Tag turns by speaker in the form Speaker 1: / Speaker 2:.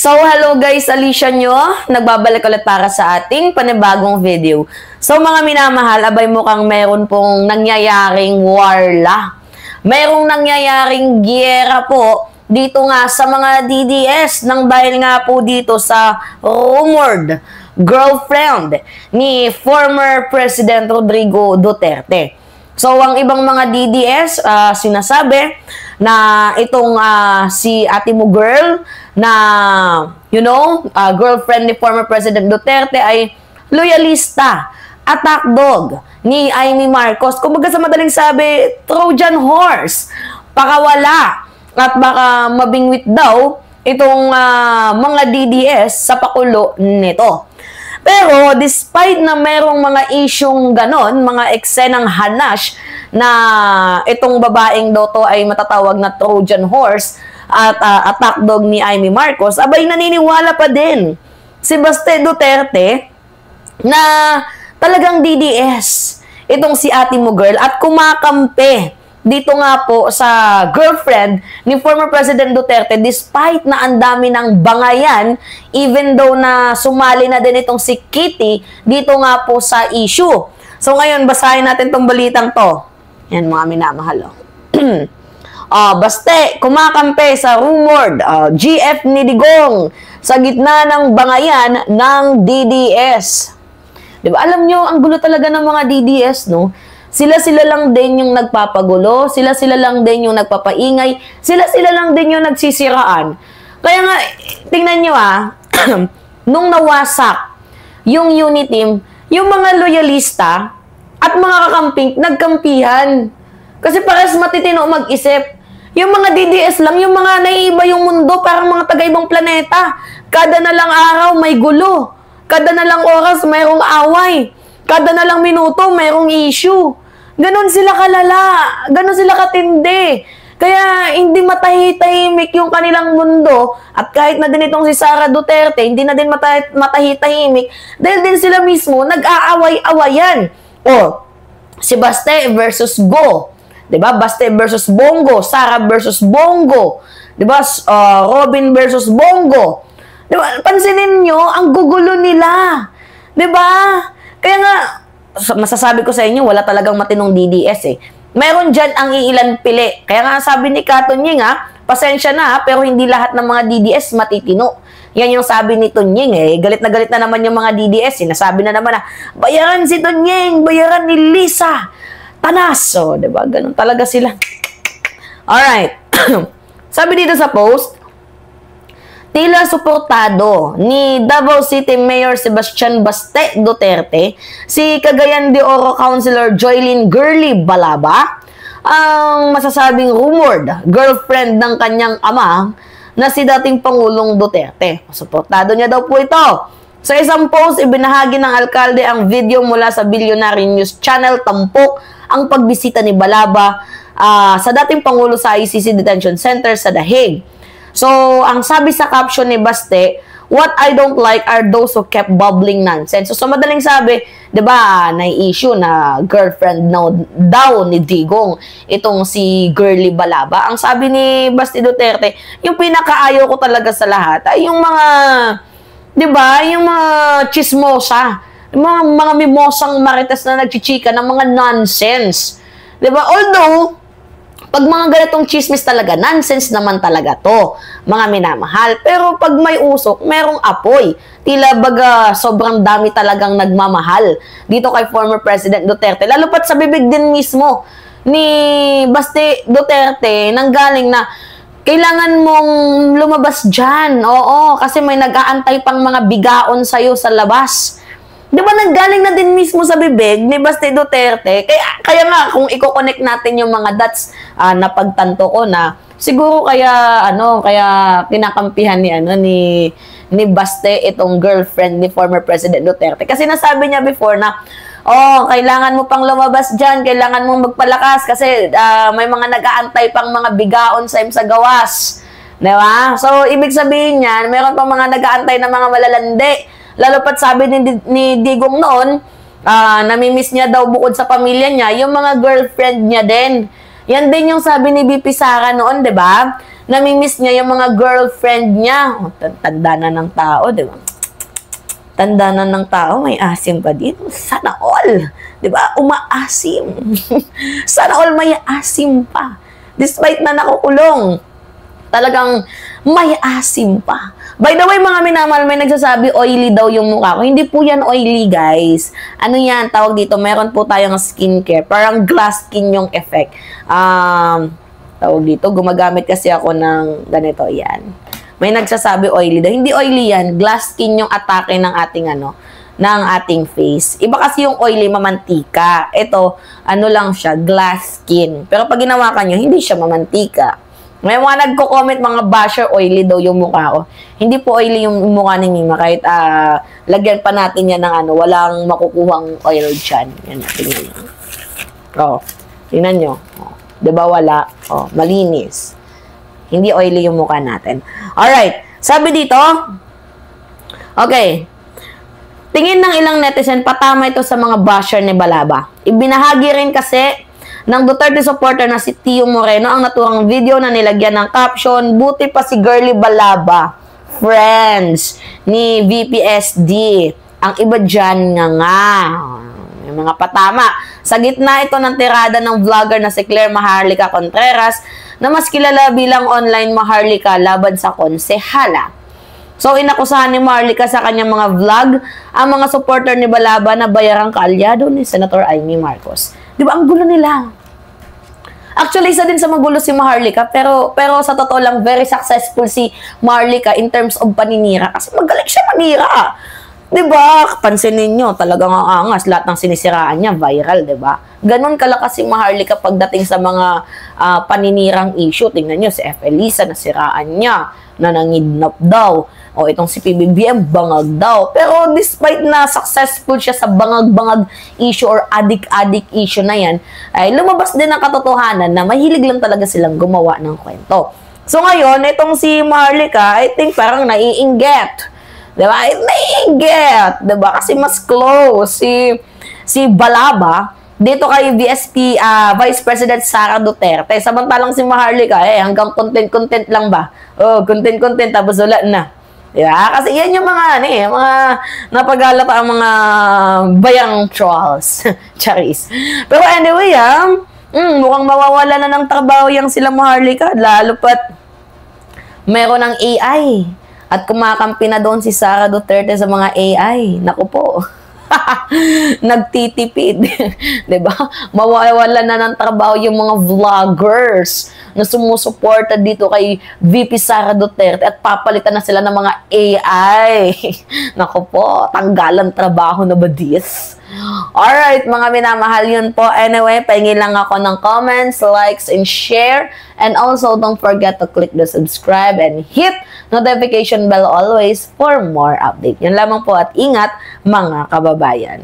Speaker 1: So, hello guys, Alicia nyo. Nagbabalik ulit para sa ating panibagong video. So, mga minamahal, abay mukhang meron pong nangyayaring warla. Merong nangyayaring giyera po dito nga sa mga DDS nang dahil nga po dito sa rumored girlfriend ni former President Rodrigo Duterte. So, ang ibang mga DDS, sinasabi na itong si ate mo girl na, girlfriend ni former President Duterte ay loyalista, attack dog ni Amy Marcos. Kumbaga sa madaling sabi, Trojan horse, pakawala at baka mabingwit daw itong mga DDS sa pakulo nito. Pero despite na merong mga isyong ganon, mga eksenang hanash na itong babaeng daw to ay matatawag na Trojan horse at attack dog ni Amy Marcos, abay naniniwala pa din si Baste Duterte na talagang DDS itong si ate mo girl at kumakampi dito nga po sa girlfriend ni former President Duterte despite na ang dami ng bangayan, even though na sumali na din itong si Kitty dito nga po sa issue. So ngayon, basahin natin tong balitang to. Yan mga minamahal. Baste, kumakampi sa rumored GF ni Digong sa gitna ng bangayan ng DDS. Diba? Alam nyo, ang gulo talaga ng mga DDS, no? Sila-sila lang din yung nagpapagulo, sila-sila lang din yung nagpapaingay, sila-sila lang din yung nagsisiraan. Kaya nga, tingnan nyo nung nawasak yung unit team, yung mga loyalista at mga kakamping, nagkampihan. Kasi parehas matitino mag-isip. Yung mga DDS lang, yung mga naiiba yung mundo, parang mga taga-ibang planeta. Kada na lang araw, may gulo. Kada na lang oras, mayroong away. Kada na lang minuto, mayroong issue. Ganon sila kalala. Ganon sila katindi. Kaya hindi matahitahimik yung kanilang mundo. At kahit na din itong si Sara Duterte, hindi na din matahitahimik. Dahil din sila mismo, nag-aaway-awayan. O, si Baste versus Go. Diba? Baste versus Bongo. Sara versus Bongo. Diba? Robin versus Bongo. Diba? Pansinin nyo, ang gugulo nila. Diba? Kaya nga, masasabi ko sa inyo, wala talagang matinong DDS eh. Meron dyan ang iilan pili. Kaya nga sabi ni Ka Tunying pasensya na pero hindi lahat ng mga DDS matitino. Yan yung sabi ni Tunying eh. Galit na naman yung mga DDS. Sinasabi na naman bayaran si Tunying, bayaran ni Lisa Tanaso. Diba? Ganun talaga sila. Alright. Sabi dito sa post, tila suportado ni Davao City Mayor Sebastian Baste Duterte si Cagayan de Oro Councilor Joylyn Girly Balaba ang masasabing rumored girlfriend ng kanyang ama na si dating Pangulong Duterte. Suportado niya daw po ito. Sa isang post, ibinahagi ng alkalde ang video mula sa Billionaire News Channel tampok ang pagbisita ni Balaba sa dating Pangulo sa ICC Detention Center sa The Hague. So, ang sabi sa caption ni Baste, what I don't like are those who kept bubbling nonsense. So, sa madaling sabi, di ba, na-issue na girlfriend daw ni Digong, itong si Girly Balaba. Ang sabi ni Baste Duterte, yung pinakaayaw ko talaga sa lahat ay yung mga, di ba, yung mga chismosa, yung mga mimosang marites na nagchichika ng mga nonsense. Di ba? Although, pag mga ganitong chismis talaga, nonsense naman talaga to, mga minamahal. Pero pag may usok, merong apoy. Tila baga sobrang dami talagang nagmamahal dito kay former President Duterte. Lalo pat sa bibig din mismo ni Baste Duterte, nanggaling na kailangan mong lumabas dyan. Oo, kasi may nag-aantay pang mga bigaon sa'yo sa labas. Di ba nanggaling na din mismo sa bibig ni Baste Duterte? Kaya nga, kung i-connect natin yung mga dots, napagtanto ko na siguro kaya kinakampihan ni Baste itong girlfriend ni former President Duterte. Kasi nasabi niya before na, kailangan mo pang lumabas dyan, kailangan mong magpalakas kasi may mga nag-aantay pang mga bigaon sa gawas. Di ba? So, ibig sabihin niyan, meron pang mga nag-aantay na mga malalandi. Lalo pat sabi ni Digong noon, namimiss niya daw bukod sa pamilya niya, yung mga girlfriend niya din. Yan din yung sabi ni BP Sara noon, di ba? namimiss niya yung mga girlfriend niya. Oh, tanda na ng tao, di ba? Tanda na ng tao, may asim pa dito. Sana all, di ba? Umaasim. Sana all may asim pa. Despite na nakukulong, talagang may asim pa. By the way, mga minamahal, may nagsasabi oily daw yung mukha ko. Hindi po yan oily, guys. Ano yan? Tawag dito, meron po tayong skincare. Parang glass skin yung effect. Tawag dito, gumagamit kasi ako ng ganito, yan. May nagsasabi oily daw. Hindi oily yan. Glass skin yung atake ng ating ng ating face. Iba kasi yung oily, mamantika. Ito, ano lang siya, glass skin. Pero pag ginawa ka nyo, hindi siya mamantika. May mga nagko-comment, mga basher, oily daw yung mukha ko. Hindi po oily yung mukha ni Mima. Kahit lagyan pa natin yan ng walang makukuhang oil dyan. Yan, tingnan nyo. Oh, tingnan nyo. Oh, diba wala? Oh, malinis. Hindi oily yung mukha natin. Alright. Sabi dito, okay. Tingin ng ilang netizen, patama ito sa mga basher ni Balaba. Ibinahagi rin kasi ng Duterte supporter na si Tio Moreno ang naturang video na nilagyan ng caption, buti pa si Girly Balaba, friends ni VPSD. Ang iba dyan nga. Yung mga patama. Sa gitna ito ng tirada ng vlogger na si Claire Maharlika Contreras na mas kilala bilang online Maharlika laban sa konsehala. So, inakusahan ni Maharlika sa kanyang mga vlog ang mga supporter ni Balaba na bayarang kaalyado ni Senator Amy Marcos. Di ba, ang gulo nila? Actually, isa din sa magulo si Maharlika, pero sa totoo lang, very successful si Maharlika in terms of paninira. Kasi magaling siya manira. Diba? Pansinin nyo, talagang ang angas. Lahat ng sinisiraan niya, viral, diba? Ganon kalakas si Maharlika pagdating sa mga paninirang issue. Tingnan nyo, si F. Elisa, nasiraan niya, na nangidnap daw. O itong si PBBM, bangag daw. Pero despite na successful siya sa bangag-bangag issue or adik-adik issue na yan, ay lumabas din ang katotohanan na mahilig lang talaga silang gumawa ng kwento. So ngayon, itong si Maharlika, I think parang naiinggit. Diba? Naiinggit. Diba? Kasi mas close si Balaba dito kay Vice President Sara Duterte. Samantalang si Maharlika, hanggang content lang ba? Oh, content, tapos wala na. Yeah, kasi yan yung mga mga napagalata ang mga bayang trolls. Charis. Pero anyway, mukhang mawawala na ng trabaho yung sila Maharlika, lalo pat meron ng AI. At kumakampi na doon si Sara Duterte sa mga AI. Naku po. Nagtitipid. Diba? Mawawala na ng trabaho yung mga vloggers na sumusuporta dito kay VP Sara Duterte at papalitan na sila ng mga AI. Naku po, tanggalan trabaho na ba this? Alright, mga minamahal, yun po. Anyway, pahingi lang ako ng comments, likes, and share. And also, don't forget to click the subscribe and hit notification bell always for more update. Yun lamang po at ingat, mga kababayan.